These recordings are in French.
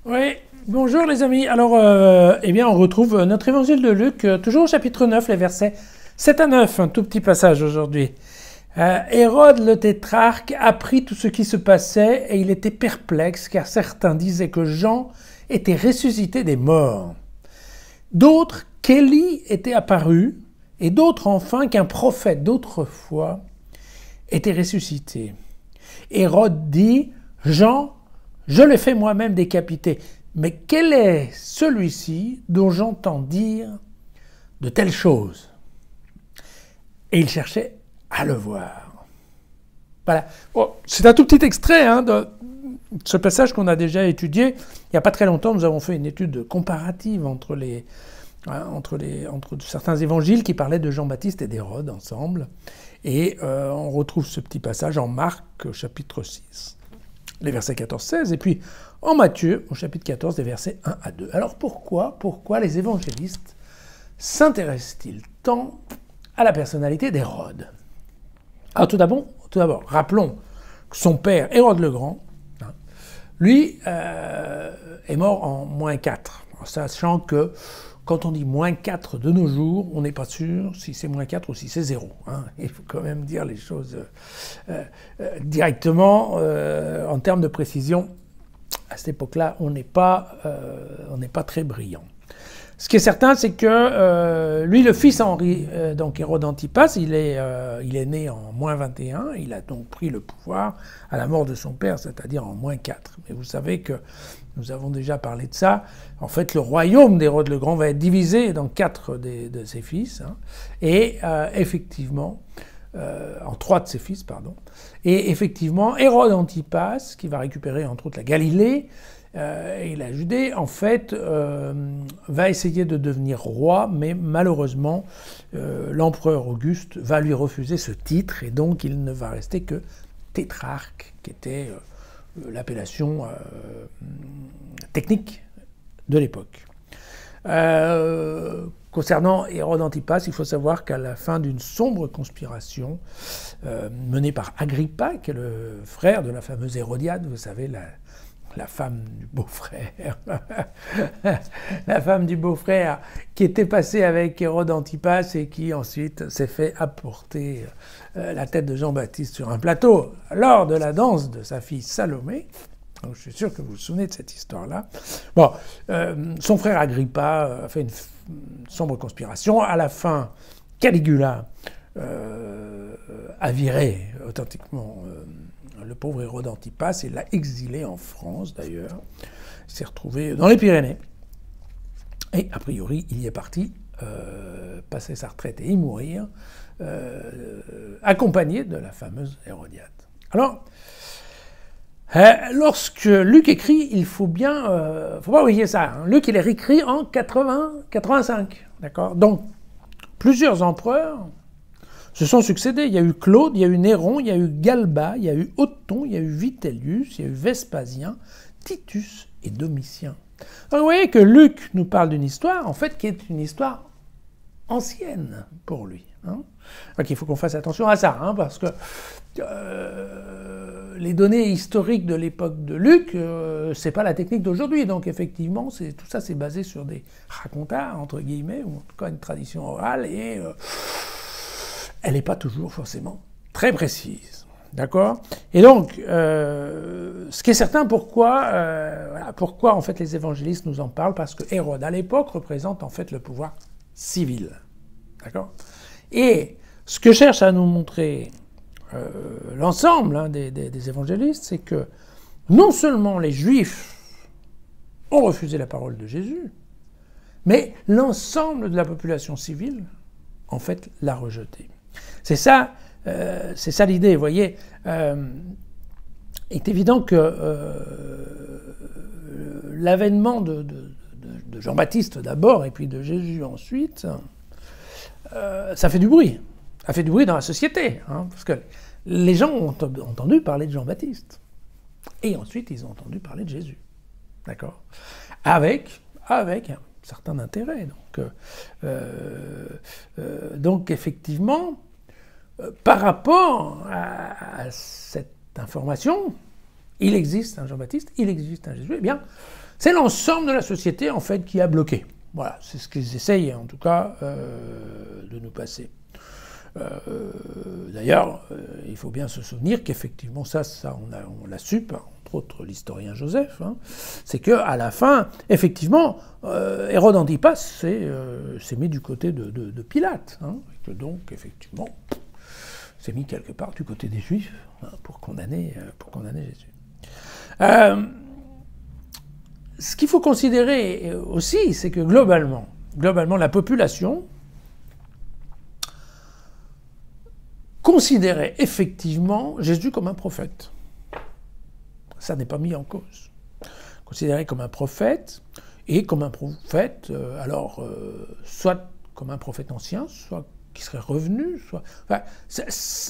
Oui, bonjour les amis. Alors, eh bien, on retrouve notre évangile de Luc, toujours au chapitre 9, les versets 7 à 9, un tout petit passage aujourd'hui. Hérode le tétrarque apprit tout ce qui se passait et il était perplexe car certains disaient que Jean était ressuscité des morts. D'autres qu'Élie était apparu et d'autres enfin qu'un prophète d'autrefois était ressuscité. Hérode dit « Jean, je l'ai fait moi-même décapiter. Mais quel est celui-ci dont j'entends dire de telles choses ?» Et il cherchait à le voir. Voilà. Bon, c'est un tout petit extrait de ce passage qu'on a déjà étudié. Il n'y a pas très longtemps, nous avons fait une étude comparative entre certains évangiles qui parlaient de Jean-Baptiste et d'Hérode ensemble. Et on retrouve ce petit passage en Marc, chapitre 6, les versets 14-16, et puis en Matthieu, au chapitre 14, des versets 1 à 2. Alors pourquoi les évangélistes s'intéressent-ils tant à la personnalité d'Hérode? Alors tout d'abord, rappelons que son père, Hérode le Grand, lui, est mort en -4, sachant que quand on dit -4 de nos jours, on n'est pas sûr si c'est -4 ou si c'est 0. Il faut quand même dire les choses directement. En termes de précision, à cette époque-là, on n'est pas très brillant. Ce qui est certain, c'est que lui, le fils Henri, donc Hérode Antipas, il est né en -21, il a donc pris le pouvoir à la mort de son père, c'est-à-dire en -4. Mais vous savez que nous avons déjà parlé de ça. En fait, le royaume d'Hérode le Grand va être divisé dans 4 de ses fils, et effectivement, en 3 de ses fils, pardon. Et effectivement, Hérode Antipas, qui va récupérer entre autres la Galilée et la Judée, en fait, va essayer de devenir roi, mais malheureusement, l'empereur Auguste va lui refuser ce titre, et donc il ne va rester que tétrarque, qui était l'appellation technique de l'époque. Concernant Hérode Antipas, il faut savoir qu'à la fin d'une sombre conspiration menée par Agrippa, qui est le frère de la fameuse Hérodiade, vous savez, la femme du beau-frère, la femme du beau-frère qui était passée avec Hérode Antipas et qui ensuite s'est fait apporter la tête de Jean-Baptiste sur un plateau lors de la danse de sa fille Salomé. Donc, je suis sûr que vous vous souvenez de cette histoire-là. Bon, son frère Agrippa a fait une sombre conspiration. À la fin, Caligula a viré authentiquement le pauvre Hérode Antipas et l'a exilé en France, d'ailleurs. Il s'est retrouvé dans les Pyrénées. Et a priori, il y est parti passer sa retraite et y mourir, accompagné de la fameuse Hérodiade. Alors, lorsque Luc écrit, il faut bien... faut pas oublier ça. Luc, il est écrit en 85. D'accord ? Donc, plusieurs empereurs se sont succédés. Il y a eu Claude, il y a eu Néron, il y a eu Galba, il y a eu Othon, il y a eu Vitellius, il y a eu Vespasien, Titus et Domitien. Donc, vous voyez que Luc nous parle d'une histoire, en fait, qui est une histoire ancienne pour lui. Donc, il faut qu'on fasse attention à ça, parce que les données historiques de l'époque de Luc, c'est pas la technique d'aujourd'hui. Donc, effectivement, tout ça, c'est basé sur des racontards, entre guillemets, ou en tout cas une tradition orale, et elle n'est pas toujours forcément très précise. D'accord ? Et donc, ce qui est certain, pourquoi en fait les évangélistes nous en parlent ? Parce que Hérode, à l'époque, représente en fait le pouvoir civil. D'accord ? Et ce que cherche à nous montrer l'ensemble des évangélistes, c'est que non seulement les Juifs ont refusé la parole de Jésus, mais l'ensemble de la population civile, en fait, l'a rejeté. C'est ça l'idée, vous voyez. Il est évident que l'avènement de Jean-Baptiste d'abord et puis de Jésus ensuite, ça fait du bruit. Ça fait du bruit dans la société, parce que les gens ont entendu parler de Jean-Baptiste. Et ensuite, ils ont entendu parler de Jésus. D'accord ? Avec un certain intérêt. Donc effectivement, par rapport à cette information, il existe un Jean-Baptiste, il existe un Jésus, eh bien, C'est l'ensemble de la société, en fait, qui a bloqué. Voilà, c'est ce qu'ils essayent, en tout cas, de nous passer. D'ailleurs, il faut bien se souvenir qu'effectivement, ça on l'a su, entre autres l'historien Joseph, hein, c'est qu'à la fin, effectivement, Hérode Antipas s'est mis du côté de Pilate, hein, et que donc, effectivement, s'est mis quelque part du côté des Juifs, hein, pour condamner Jésus. Ce qu'il faut considérer aussi, c'est que globalement, la population considérait effectivement Jésus comme un prophète. Ça n'est pas mis en cause. Considéré comme un prophète, et comme un prophète, soit comme un prophète ancien, soit qui serait revenu, soit... Enfin,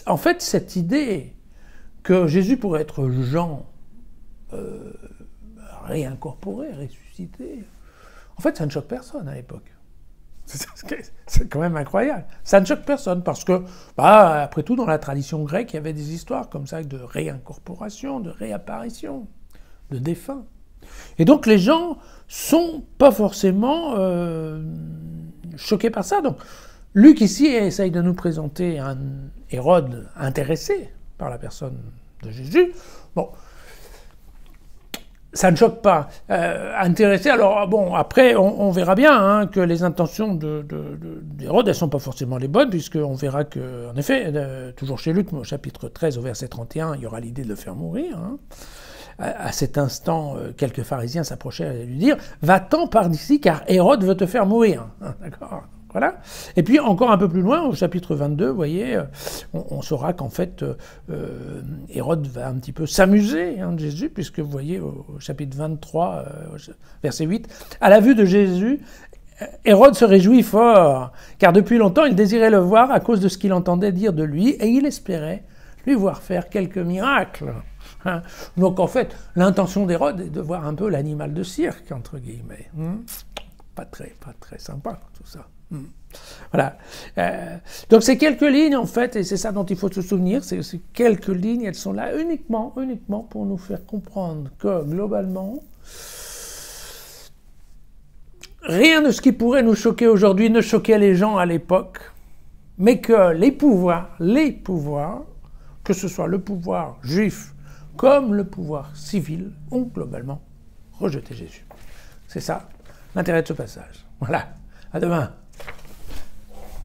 en fait, cette idée que Jésus pourrait être Jean, réincorporé, ressuscité, en fait, ça ne choque personne à l'époque. C'est quand même incroyable. Ça ne choque personne parce que, après tout, dans la tradition grecque, il y avait des histoires comme ça de réincorporation, de réapparition, de défunts. Et donc les gens sont pas forcément choqués par ça. Donc Luc ici essaye de nous présenter un Hérode intéressé par la personne de Jésus. Bon. Ça ne choque pas. Intéressé, alors bon, après, on verra bien hein, que les intentions d'Hérode, elles ne sont pas forcément les bonnes, puisqu'on verra que, en effet, toujours chez Luc, au chapitre 13, au verset 31, il y aura l'idée de le faire mourir. Hein. À cet instant, quelques pharisiens s'approchèrent et lui dirent « Va-t'en par d'ici, car Hérode veut te faire mourir. » D'accord ? Voilà. Et puis encore un peu plus loin, au chapitre 22, vous voyez, on saura qu'en fait, Hérode va un petit peu s'amuser de Jésus, puisque vous voyez au chapitre 23, verset 8, « À la vue de Jésus, Hérode se réjouit fort, car depuis longtemps il désirait le voir à cause de ce qu'il entendait dire de lui, et il espérait lui voir faire quelques miracles. » Donc en fait, l'intention d'Hérode est de voir un peu l'animal de cirque, entre guillemets. Pas très sympa tout ça. Voilà. Donc ces quelques lignes, en fait, et c'est ça dont il faut se souvenir, ces quelques lignes, elles sont là uniquement pour nous faire comprendre que, globalement, rien de ce qui pourrait nous choquer aujourd'hui ne choquait les gens à l'époque, mais que les pouvoirs, que ce soit le pouvoir juif comme le pouvoir civil, ont globalement rejeté Jésus. C'est ça l'intérêt de ce passage. Voilà. À demain.